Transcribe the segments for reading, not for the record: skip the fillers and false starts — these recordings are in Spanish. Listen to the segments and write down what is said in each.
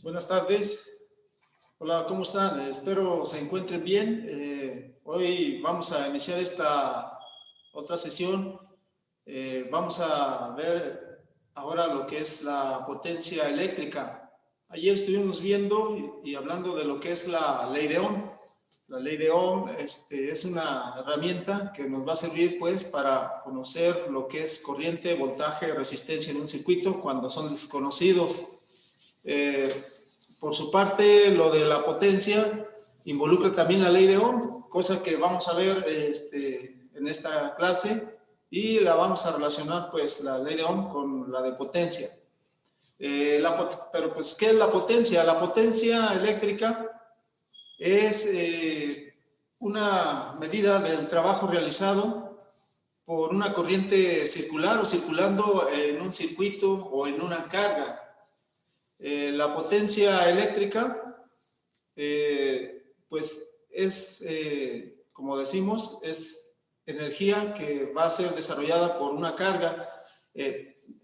Buenas tardes. Hola, ¿cómo están? Espero se encuentren bien. Hoy vamos a iniciar esta otra sesión. Vamos a ver ahora lo que es la potencia eléctrica. Ayer estuvimos viendo y hablando de lo que es la ley de Ohm. La ley de Ohm es una herramienta que nos va a servir pues para conocer lo que es corriente, voltaje, resistencia en un circuito cuando son desconocidos. Por su parte, lo de la potencia involucra también la ley de Ohm, cosa que vamos a ver en esta clase, y la vamos a relacionar, pues, la ley de Ohm con la de potencia. Pero, pues, ¿qué es la potencia? La potencia eléctrica es una medida del trabajo realizado por una corriente circular o circulando en un circuito o en una carga. La potencia eléctrica, pues es, como decimos, es energía que va a ser desarrollada por una carga.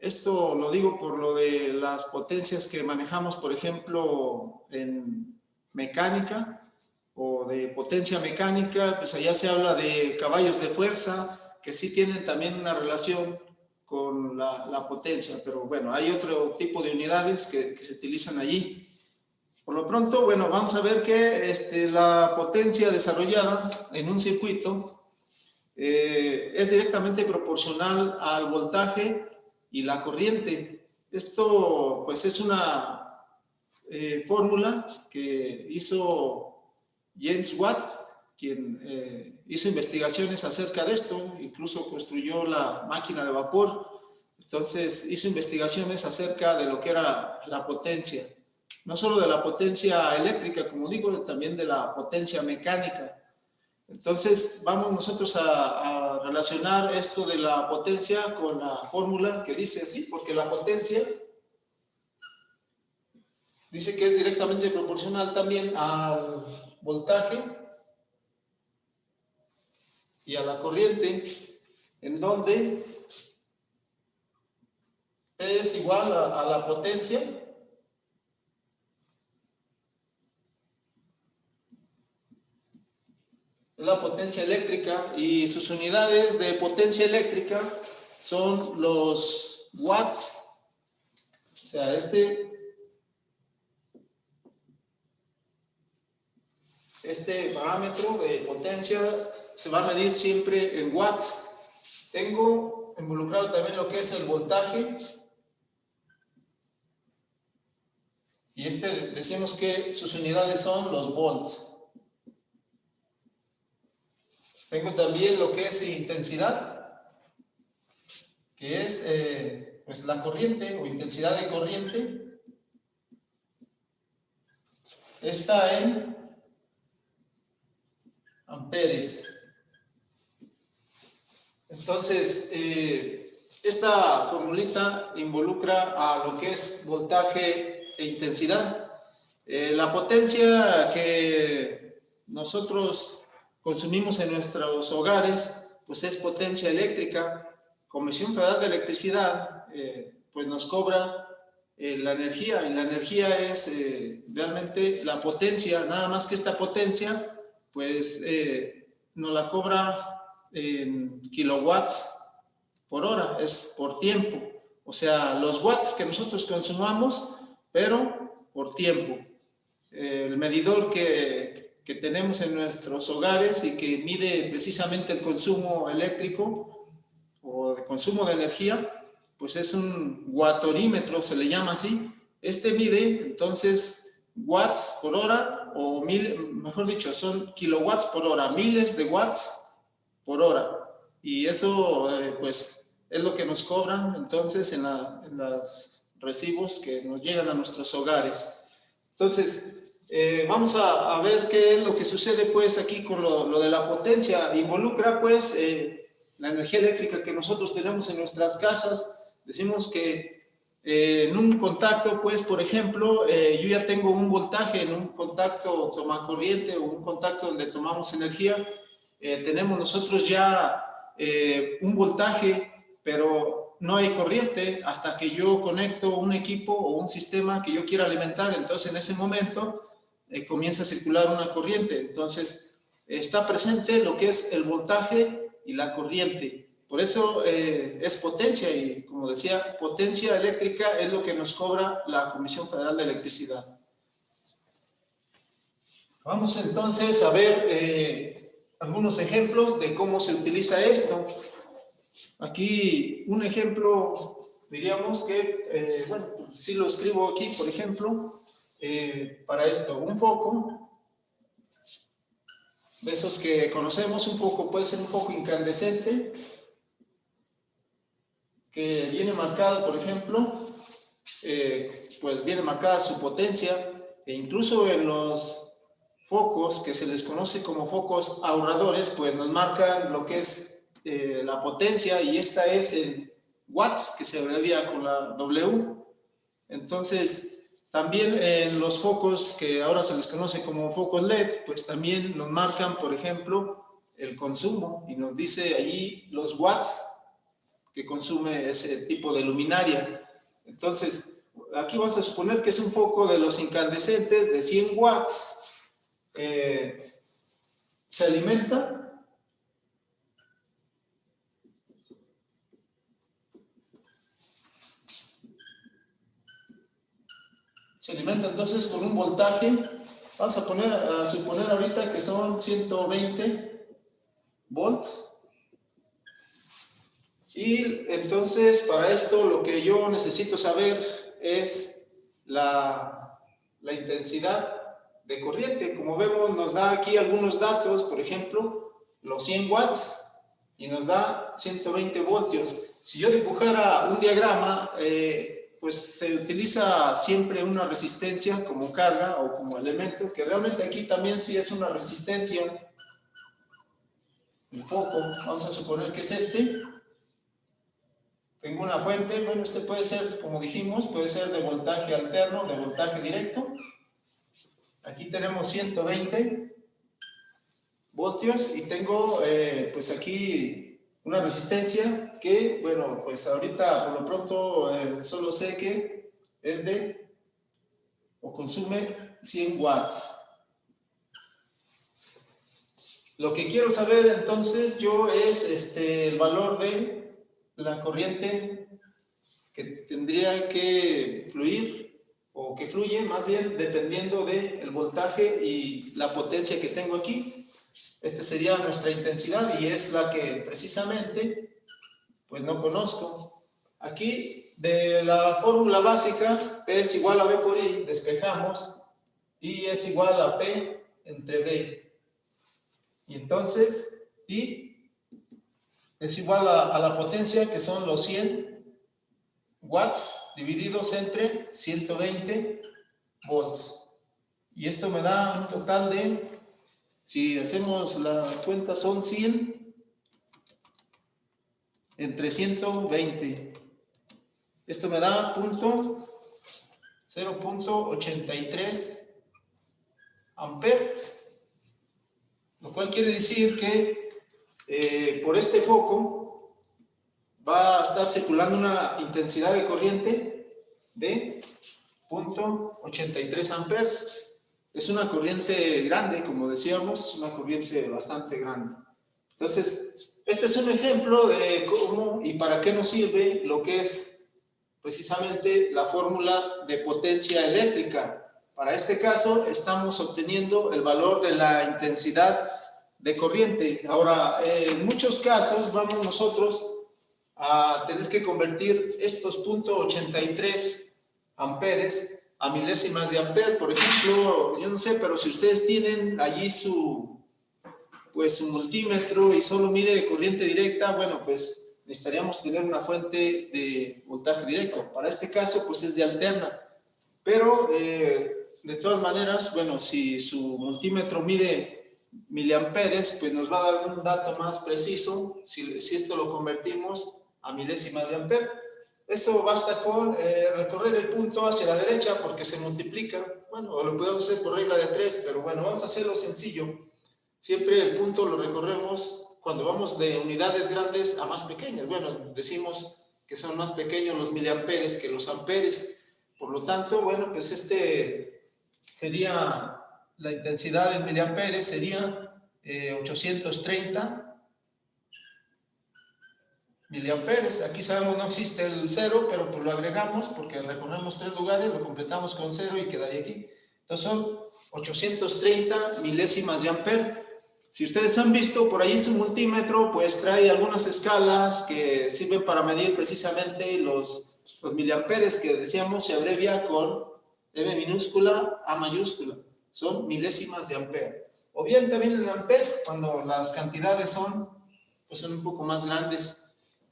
Esto lo digo por lo de las potencias que manejamos, por ejemplo, en mecánica o de potencia mecánica, pues allá se habla de caballos de fuerza, que sí tienen también una relación con la potencia, pero bueno, hay otro tipo de unidades que se utilizan allí. Por lo pronto, bueno, vamos a ver que la potencia desarrollada en un circuito es directamente proporcional al voltaje y la corriente. Esto, pues, es una fórmula que hizo James Watt, quien hizo investigaciones acerca de esto, incluso construyó la máquina de vapor. Entonces hizo investigaciones acerca de lo que era la potencia, no solo de la potencia eléctrica, como digo, también de la potencia mecánica. Entonces vamos nosotros a relacionar esto de la potencia con la fórmula que dice así, porque la potencia dice que es directamente proporcional también al voltaje y a la corriente, en donde P es igual a la potencia la potencia eléctrica, y sus unidades de potencia eléctrica son los watts. O sea, este parámetro de potencia se va a medir siempre en watts. Tengo involucrado también lo que es el voltaje, y decimos que sus unidades son los volts. Tengo también lo que es intensidad, que es pues la corriente o intensidad de corriente. Está en amperes. Entonces, esta formulita involucra a lo que es voltaje e intensidad. La potencia que nosotros consumimos en nuestros hogares, pues es potencia eléctrica. Comisión Federal de Electricidad, pues nos cobra la energía, y la energía es realmente la potencia, nada más que esta potencia, pues nos la cobra en kilowatts por hora, es por tiempo. O sea, los watts que nosotros consumamos, pero por tiempo. El medidor que tenemos en nuestros hogares y que mide precisamente el consumo eléctrico o de consumo de energía, pues es un wattorímetro, se le llama así. Este mide, entonces, watts por hora, o mejor dicho, son kilowatts por hora, miles de watts por hora. Y eso, pues, es lo que nos cobran, entonces, en los recibos que nos llegan a nuestros hogares. Entonces, vamos a ver qué es lo que sucede, pues, aquí con lo de la potencia. Involucra, pues, la energía eléctrica que nosotros tenemos en nuestras casas. Decimos que en un contacto, pues, por ejemplo, yo ya tengo un voltaje en un contacto tomacorriente o un contacto donde tomamos energía. Tenemos nosotros ya un voltaje, pero no hay corriente hasta que yo conecto un equipo o un sistema que yo quiera alimentar. Entonces, en ese momento comienza a circular una corriente. Entonces, está presente lo que es el voltaje y la corriente. Por eso es potencia y, como decía, potencia eléctrica es lo que nos cobra la Comisión Federal de Electricidad. Vamos entonces a ver algunos ejemplos de cómo se utiliza esto. Aquí un ejemplo, diríamos que, bueno, si lo escribo aquí, por ejemplo, para esto, un foco, de esos que conocemos, un foco puede ser un foco incandescente, que viene marcado, por ejemplo, pues viene marcada su potencia, e incluso en los focos que se les conoce como focos ahorradores, pues nos marcan lo que es la potencia, y esta es en watts, que se abrevia con la W. Entonces, también en los focos que ahora se les conoce como focos LED, pues también nos marcan, por ejemplo, el consumo, y nos dice allí los watts que consume ese tipo de luminaria. Entonces, aquí vamos a suponer que es un foco de los incandescentes de 100 watts, se alimenta entonces con un voltaje, vamos a suponer ahorita que son 120 volts, y entonces para esto lo que yo necesito saber es la intensidad de corriente. Como vemos, nos da aquí algunos datos, por ejemplo, los 100 watts, y nos da 120 voltios. Si yo dibujara un diagrama, pues se utiliza siempre una resistencia como carga o como elemento, que realmente aquí también sí es una resistencia. El foco, vamos a suponer que es este. Tengo una fuente, bueno, este puede ser, como dijimos, puede ser de voltaje alterno, de voltaje directo. Aquí tenemos 120 voltios y tengo, pues aquí una resistencia que, bueno, pues ahorita por lo pronto solo sé que es de, o consume 100 watts. Lo que quiero saber entonces yo es el valor de la corriente que tendría que fluir, o que fluye más bien, dependiendo del voltaje y la potencia que tengo aquí. Esta sería nuestra intensidad, y es la que precisamente pues no conozco. Aquí de la fórmula básica, P es igual a B por I, despejamos, I es igual a P entre B. Y entonces I es igual a la potencia, que son los 100 watts divididos entre 120 volts. Y esto me da un total de, si hacemos la cuenta, son 100 entre 120. Esto me da 0.83 amperes, lo cual quiere decir que por este foco va a estar circulando una intensidad de corriente de 0.83 amperes. Es una corriente grande, como decíamos, es una corriente bastante grande. Entonces, este es un ejemplo de cómo y para qué nos sirve lo que es precisamente la fórmula de potencia eléctrica. Para este caso, estamos obteniendo el valor de la intensidad de corriente. Ahora, en muchos casos vamos nosotros a tener que convertir estos 0.83 amperes a milésimas de amper. Por ejemplo, yo no sé, pero si ustedes tienen allí su multímetro y solo mide corriente directa, bueno, pues necesitaríamos tener una fuente de voltaje directo. Para este caso, pues es de alterna. Pero, de todas maneras, bueno, si su multímetro mide miliamperes, pues nos va a dar un dato más preciso si esto lo convertimos a milésimas de amper. Eso basta con recorrer el punto hacia la derecha, porque se multiplica. Bueno, lo podemos hacer por regla de 3, pero bueno, vamos a hacerlo sencillo. Siempre el punto lo recorremos cuando vamos de unidades grandes a más pequeñas. Bueno, decimos que son más pequeños los miliamperes que los amperes. Por lo tanto, bueno, pues sería la intensidad en miliamperes, sería 830 miliamperes. Aquí sabemos no existe el 0, pero pues lo agregamos porque recorremos 3 lugares, lo completamos con 0 y quedaría aquí. Entonces son 830 milésimas de amper. Si ustedes han visto, por ahí su multímetro pues trae algunas escalas que sirven para medir precisamente los miliamperes, que decíamos se abrevia con M minúscula, A mayúscula. Son milésimas de amper. O bien también en amper, cuando las cantidades son un poco más grandes.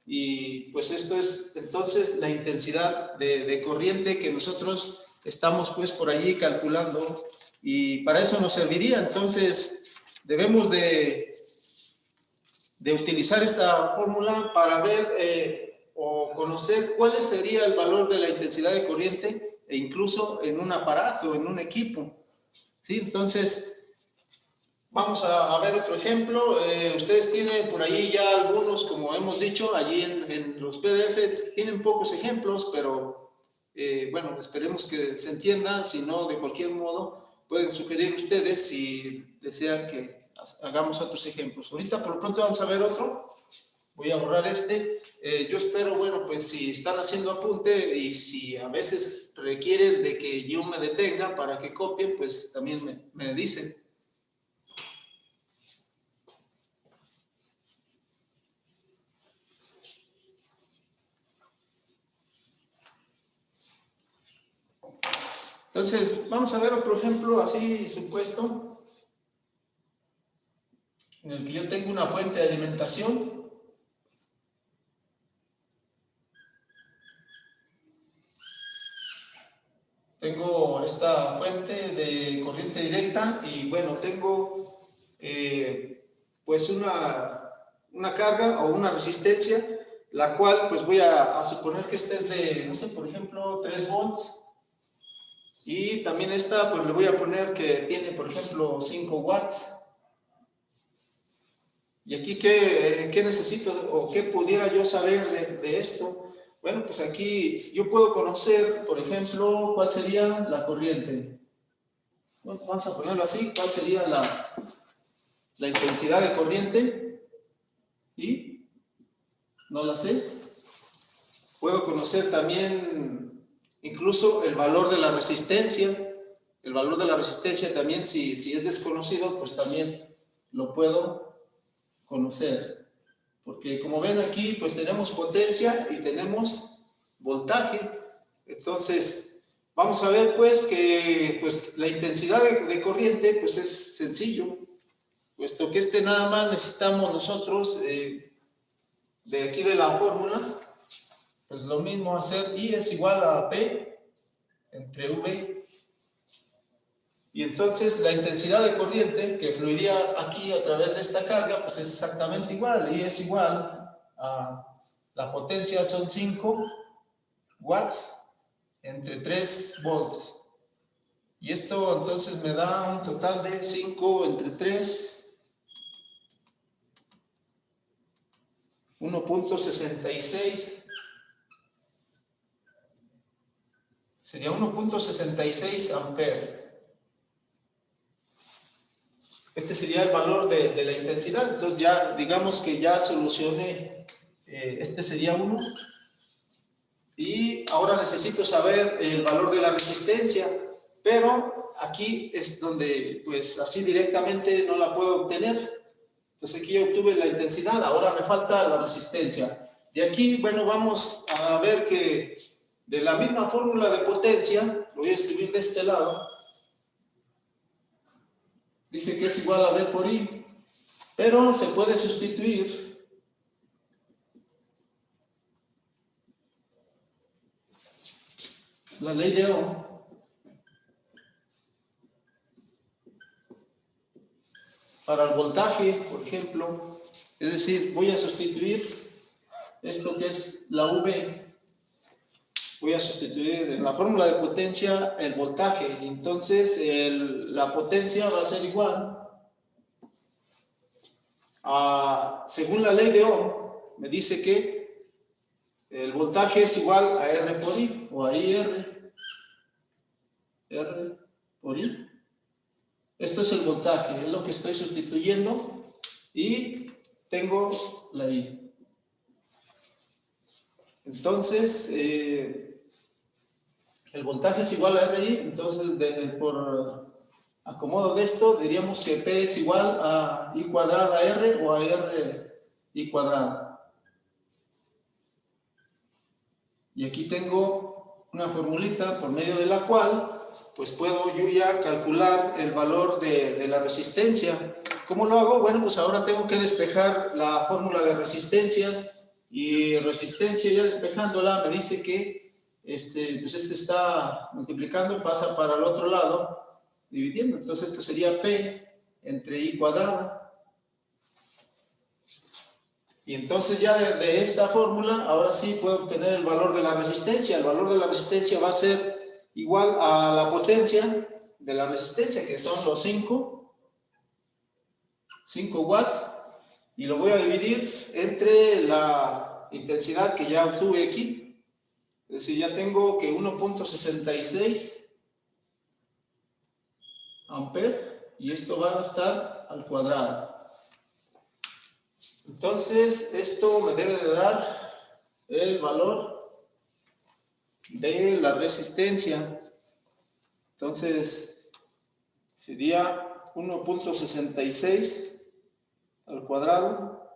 Y pues esto es entonces la intensidad de corriente que nosotros estamos pues por allí calculando, y para eso nos serviría. Entonces debemos de utilizar esta fórmula para ver o conocer cuál sería el valor de la intensidad de corriente, e incluso en un aparato, en un equipo, ¿sí? Entonces vamos a ver otro ejemplo. Ustedes tienen por ahí ya algunos, como hemos dicho, allí en los PDFs tienen pocos ejemplos, pero bueno, esperemos que se entienda. Si no, de cualquier modo, pueden sugerir ustedes si desean que hagamos otros ejemplos. Ahorita por lo pronto vamos a ver otro. Voy a borrar yo espero, bueno, pues si están haciendo apunte y si a veces requieren de que yo me detenga para que copien, pues también me dicen. Entonces, vamos a ver otro ejemplo así supuesto, en el que yo tengo una fuente de alimentación. Tengo esta fuente de corriente directa y bueno, tengo pues una carga o una resistencia, la cual pues voy a suponer que esta es de, no sé, por ejemplo, 3 volts. Y también esta, pues le voy a poner que tiene, por ejemplo, 5 watts. ¿Y aquí qué necesito o qué pudiera yo saber de esto? Bueno, pues aquí yo puedo conocer, por ejemplo, cuál sería la corriente. Bueno, vamos a ponerlo así, cuál sería la intensidad de corriente. Y no la sé. Puedo conocer también incluso el valor de la resistencia. El valor de la resistencia también, si es desconocido, pues también lo puedo conocer. Porque como ven aquí, pues tenemos potencia y tenemos voltaje. Entonces, vamos a ver pues que pues, la intensidad de corriente pues es sencillo, puesto que nada más necesitamos nosotros de aquí de la fórmula, pues lo mismo hacer I es igual a P entre V. Y entonces la intensidad de corriente que fluiría aquí a través de esta carga, pues es exactamente igual. Y es igual a la potencia, son 5 watts entre 3 volts. Y esto entonces me da un total de 5 entre 3, 1.66. Sería 1.66 amperes. Este sería el valor de la intensidad. Entonces ya digamos que ya solucioné, este sería 1. Y ahora necesito saber el valor de la resistencia, pero aquí es donde pues así directamente no la puedo obtener. Entonces aquí ya obtuve la intensidad, ahora me falta la resistencia. De aquí, bueno, vamos a ver que de la misma fórmula de potencia, lo voy a escribir de este lado, dice que es igual a V por I, pero se puede sustituir la ley de Ohm para el voltaje, por ejemplo. Es decir, voy a sustituir esto que es la V, voy a sustituir en la fórmula de potencia el voltaje. Entonces, la potencia va a ser igual a, según la ley de Ohm, me dice que el voltaje es igual a R por I, o a IR, R por I. Esto es el voltaje, es lo que estoy sustituyendo, y tengo la I. Entonces, el voltaje es igual a RI, entonces por acomodo de esto diríamos que P es igual a I cuadrada R o a R I cuadrada. Y aquí tengo una formulita por medio de la cual pues puedo yo ya calcular el valor de la resistencia. ¿Cómo lo hago? Bueno, pues ahora tengo que despejar la fórmula de resistencia, y resistencia ya despejándola me dice que pues está multiplicando, pasa para el otro lado, dividiendo. Entonces esto sería P entre I cuadrada. Y entonces ya de esta fórmula, ahora sí puedo obtener el valor de la resistencia. El valor de la resistencia va a ser igual a la potencia de la resistencia, que son los 5 watts, y lo voy a dividir entre la intensidad que ya obtuve aquí. Es decir, ya tengo que 1.66 amperes, y esto va a estar al cuadrado. Entonces, esto me debe de dar el valor de la resistencia. Entonces, sería 1.66 al cuadrado.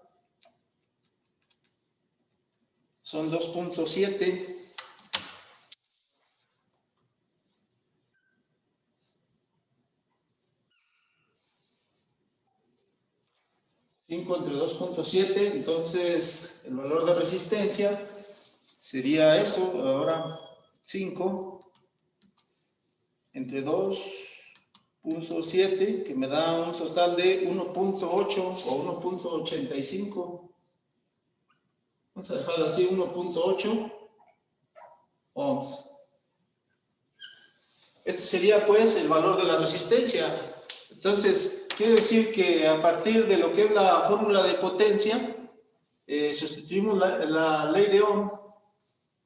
Son 2.7. Entre 2.7, entonces el valor de resistencia sería eso, ahora 5 entre 2.7, que me da un total de 1.8 o 1.85. Vamos a dejarlo así, 1.8 ohms. Este sería pues el valor de la resistencia. Entonces, quiere decir que a partir de lo que es la fórmula de potencia, sustituimos la ley de Ohm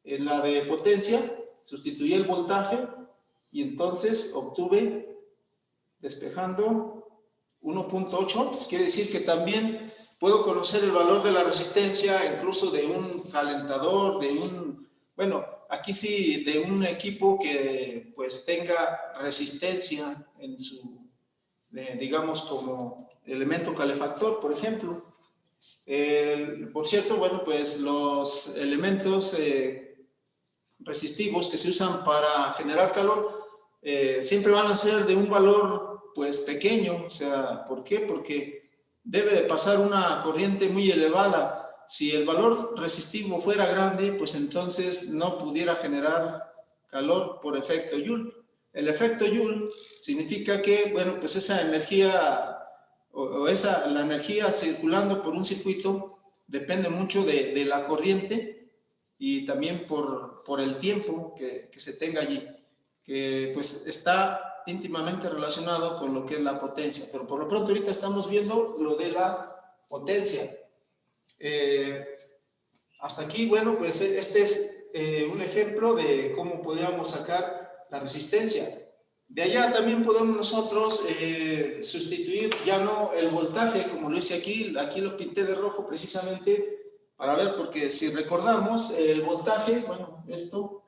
en la de potencia, sustituí el voltaje, y entonces obtuve, despejando, 1.8 ohms. Quiere decir que también puedo conocer el valor de la resistencia, incluso de un calentador, bueno, aquí sí, de un equipo que pues tenga resistencia en su, digamos, como elemento calefactor, por ejemplo. Por cierto, bueno, pues los elementos resistivos que se usan para generar calor siempre van a ser de un valor pues pequeño. O sea, ¿por qué? Porque debe de pasar una corriente muy elevada. Si el valor resistivo fuera grande, pues entonces no pudiera generar calor por efecto Joule. El efecto Joule significa que, bueno, pues esa energía la energía circulando por un circuito depende mucho de la corriente, y también por el tiempo que se tenga allí, que pues está íntimamente relacionado con lo que es la potencia. Pero por lo pronto ahorita estamos viendo lo de la potencia. Hasta aquí, bueno, pues este es un ejemplo de cómo podríamos sacar la resistencia. De allá también podemos nosotros sustituir ya no el voltaje, como lo hice aquí lo pinté de rojo precisamente para ver, porque si recordamos el voltaje, bueno, esto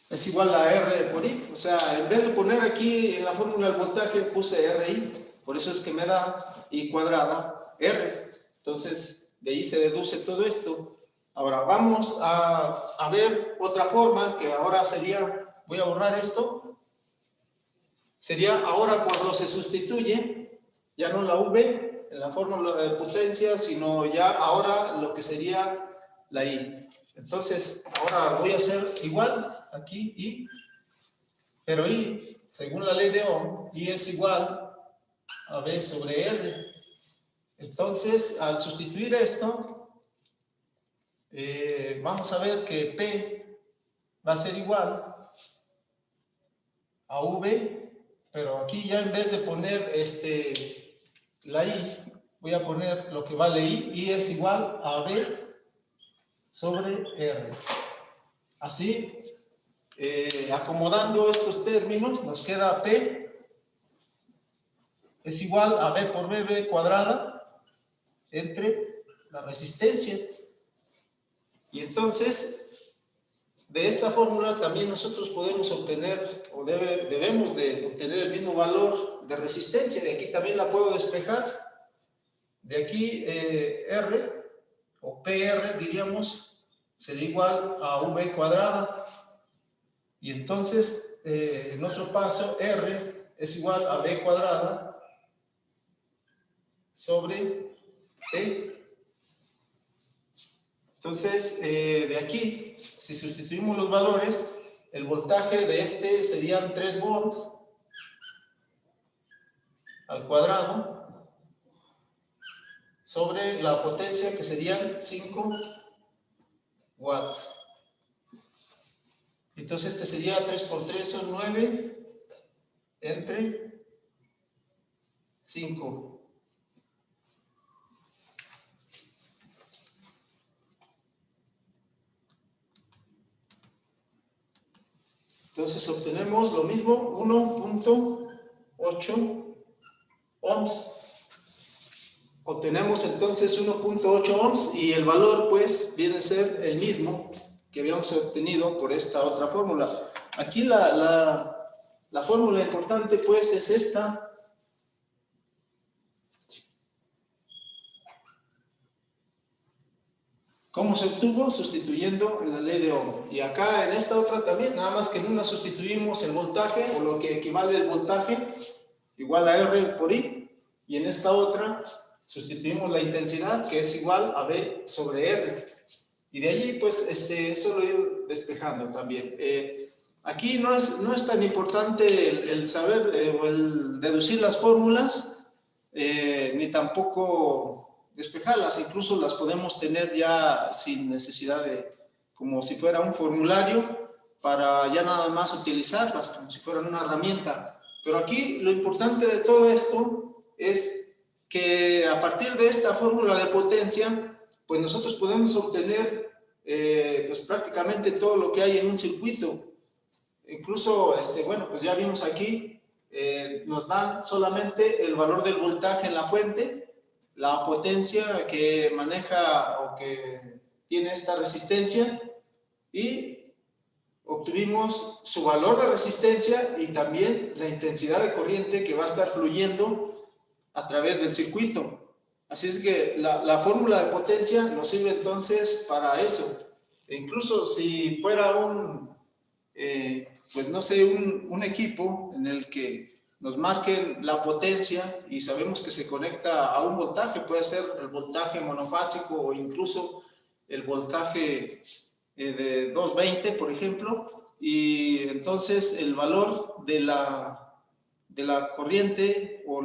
es igual a R por I. O sea, en vez de poner aquí en la fórmula el voltaje, puse RI, por eso es que me da I cuadrada R. Entonces, de ahí se deduce todo esto. Ahora, vamos a ver otra forma, que ahora sería, voy a borrar esto, sería ahora cuando se sustituye, ya no la V en la fórmula de potencia, sino ya ahora lo que sería la I. Entonces, ahora voy a hacer igual, aquí I, pero I, según la ley de Ohm, I es igual a V sobre R. Entonces, al sustituir esto, vamos a ver que P va a ser igual a V, pero aquí ya en vez de poner la I, voy a poner lo que vale I. I es igual a B sobre R. Así, acomodando estos términos, nos queda P es igual a B por B cuadrada entre la resistencia. Y entonces, de esta fórmula también nosotros podemos obtener, o debemos de obtener el mismo valor de resistencia. De aquí también la puedo despejar. De aquí R, o PR diríamos, sería igual a V cuadrada. Y entonces, en otro paso, R es igual a B cuadrada sobre T. Entonces, de aquí, si sustituimos los valores, el voltaje de este serían 3 volts al cuadrado sobre la potencia que serían 5 watts. Entonces, este sería 3 por 3 son 9 entre 5. Entonces obtenemos lo mismo, 1.8 ohms. Obtenemos entonces 1.8 ohms y el valor pues viene a ser el mismo que habíamos obtenido por esta otra fórmula. Aquí la fórmula importante pues es esta. ¿Cómo se obtuvo? Sustituyendo la ley de Ohm. Y acá en esta otra también, nada más que en una sustituimos el voltaje, o lo que equivale el voltaje, igual a R por I, y en esta otra sustituimos la intensidad, que es igual a B sobre R. Y de allí, pues, eso lo ir despejando también. Aquí no es tan importante el saber o el deducir las fórmulas, ni tampoco despejarlas, incluso las podemos tener ya sin necesidad de, como si fuera un formulario, para ya nada más utilizarlas, como si fueran una herramienta. Pero aquí lo importante de todo esto es que a partir de esta fórmula de potencia, pues nosotros podemos obtener pues prácticamente todo lo que hay en un circuito. Incluso, bueno, pues ya vimos aquí, nos dan solamente el valor del voltaje en la fuente, la potencia que maneja o que tiene esta resistencia, y obtuvimos su valor de resistencia y también la intensidad de corriente que va a estar fluyendo a través del circuito. Así es que la fórmula de potencia nos sirve entonces para eso. E incluso si fuera pues no sé, un equipo en el que nos marquen la potencia y sabemos que se conecta a un voltaje, puede ser el voltaje monofásico o incluso el voltaje de 220, por ejemplo, y entonces el valor de la corriente o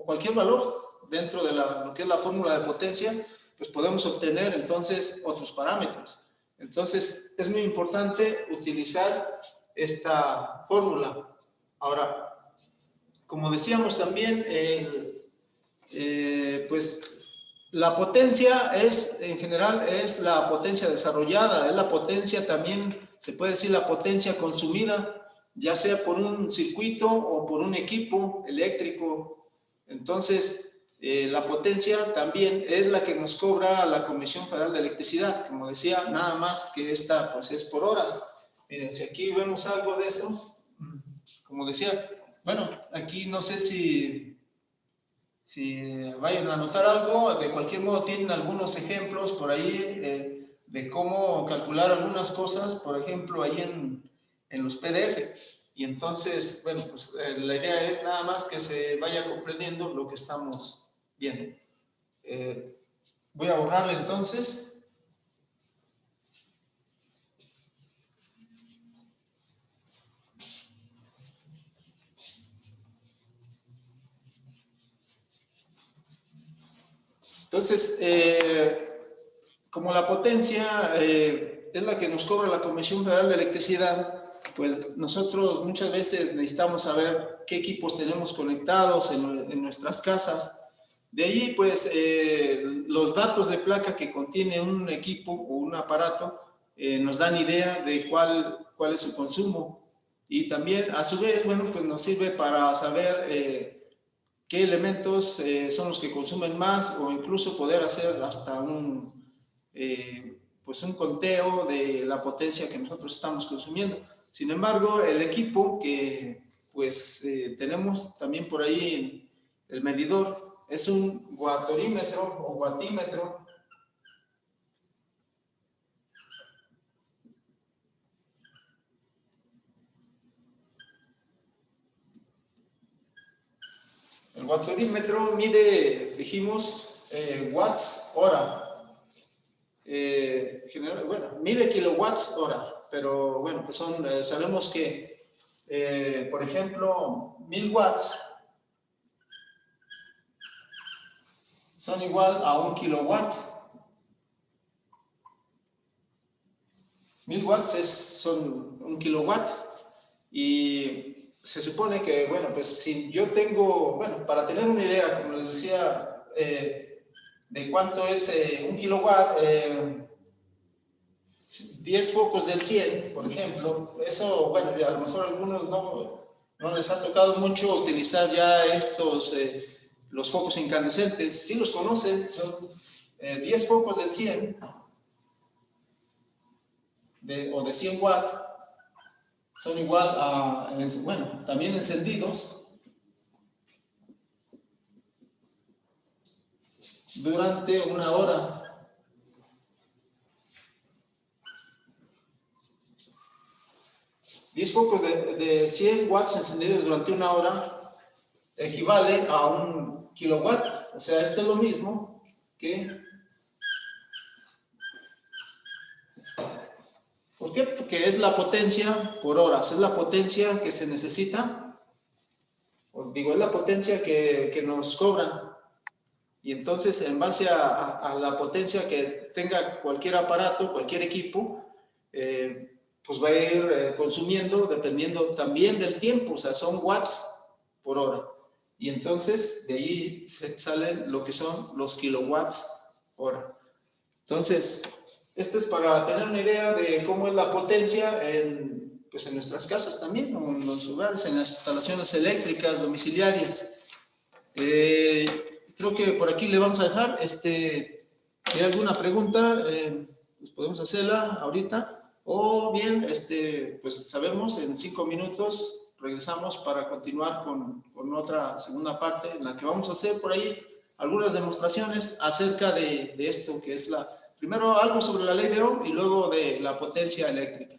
cualquier valor dentro de lo que es la fórmula de potencia, pues podemos obtener entonces otros parámetros. Entonces es muy importante utilizar esta fórmula. Ahora, como decíamos también, pues la potencia en general es la potencia desarrollada, es la potencia también, se puede decir la potencia consumida, ya sea por un circuito o por un equipo eléctrico. Entonces, la potencia también es la que nos cobra la Comisión Federal de Electricidad. Como decía, nada más que esta pues es por horas. Miren, si aquí vemos algo de eso, como decía, bueno, aquí no sé si vayan a notar algo, de cualquier modo tienen algunos ejemplos por ahí de cómo calcular algunas cosas, por ejemplo, ahí en los PDF. Y entonces, bueno, pues la idea es nada más que se vaya comprendiendo lo que estamos viendo. Voy a borrarle entonces. Entonces, como la potencia es la que nos cobra la Comisión Federal de Electricidad, pues nosotros muchas veces necesitamos saber qué equipos tenemos conectados en nuestras casas. De ahí, pues, los datos de placa que contiene un equipo o un aparato nos dan idea de cuál es su consumo. Y también, a su vez, bueno, pues nos sirve para saber qué elementos son los que consumen más, o incluso poder hacer hasta pues un conteo de la potencia que nosotros estamos consumiendo. Sin embargo, el equipo que pues tenemos también por ahí, el medidor, es un watorímetro o watímetro. El watorímetro mide, dijimos, watts hora. Bueno, mide kilowatts hora, pero bueno, pues sabemos que, por ejemplo, 1000 watts son igual a 1 kilowatt. 1000 watts son 1 kilowatt. Y se supone que, bueno, pues si yo tengo, bueno, para tener una idea, como les decía, de cuánto es 1 kilowatt, 10 focos del 100, por ejemplo, eso, bueno, a lo mejor a algunos no les ha tocado mucho utilizar ya los focos incandescentes. Sí los conocen, son 10 focos del 100 o de 100 watts, son igual a, bueno, también encendidos durante una hora. Diez focos de 100 watts encendidos durante una hora equivale a 1 kilowatt. O sea, esto es lo mismo que... ¿Por qué? Porque es la potencia por horas, es la potencia que se necesita, digo, es la potencia que nos cobran. Y entonces, en base a la potencia que tenga cualquier aparato, cualquier equipo, pues va a ir consumiendo dependiendo también del tiempo, o sea, son watts por hora. Y entonces, de ahí salen lo que son los kilowatts hora. Entonces, esto es para tener una idea de cómo es la potencia pues en nuestras casas también, o en los hogares, en las instalaciones eléctricas domiciliarias. Creo que por aquí le vamos a dejar. Si hay alguna pregunta, pues podemos hacerla ahorita. O bien, pues sabemos, en 5 minutos regresamos para continuar con otra segunda parte en la que vamos a hacer por ahí algunas demostraciones acerca de esto que es primero algo sobre la ley de Ohm y luego de la potencia eléctrica.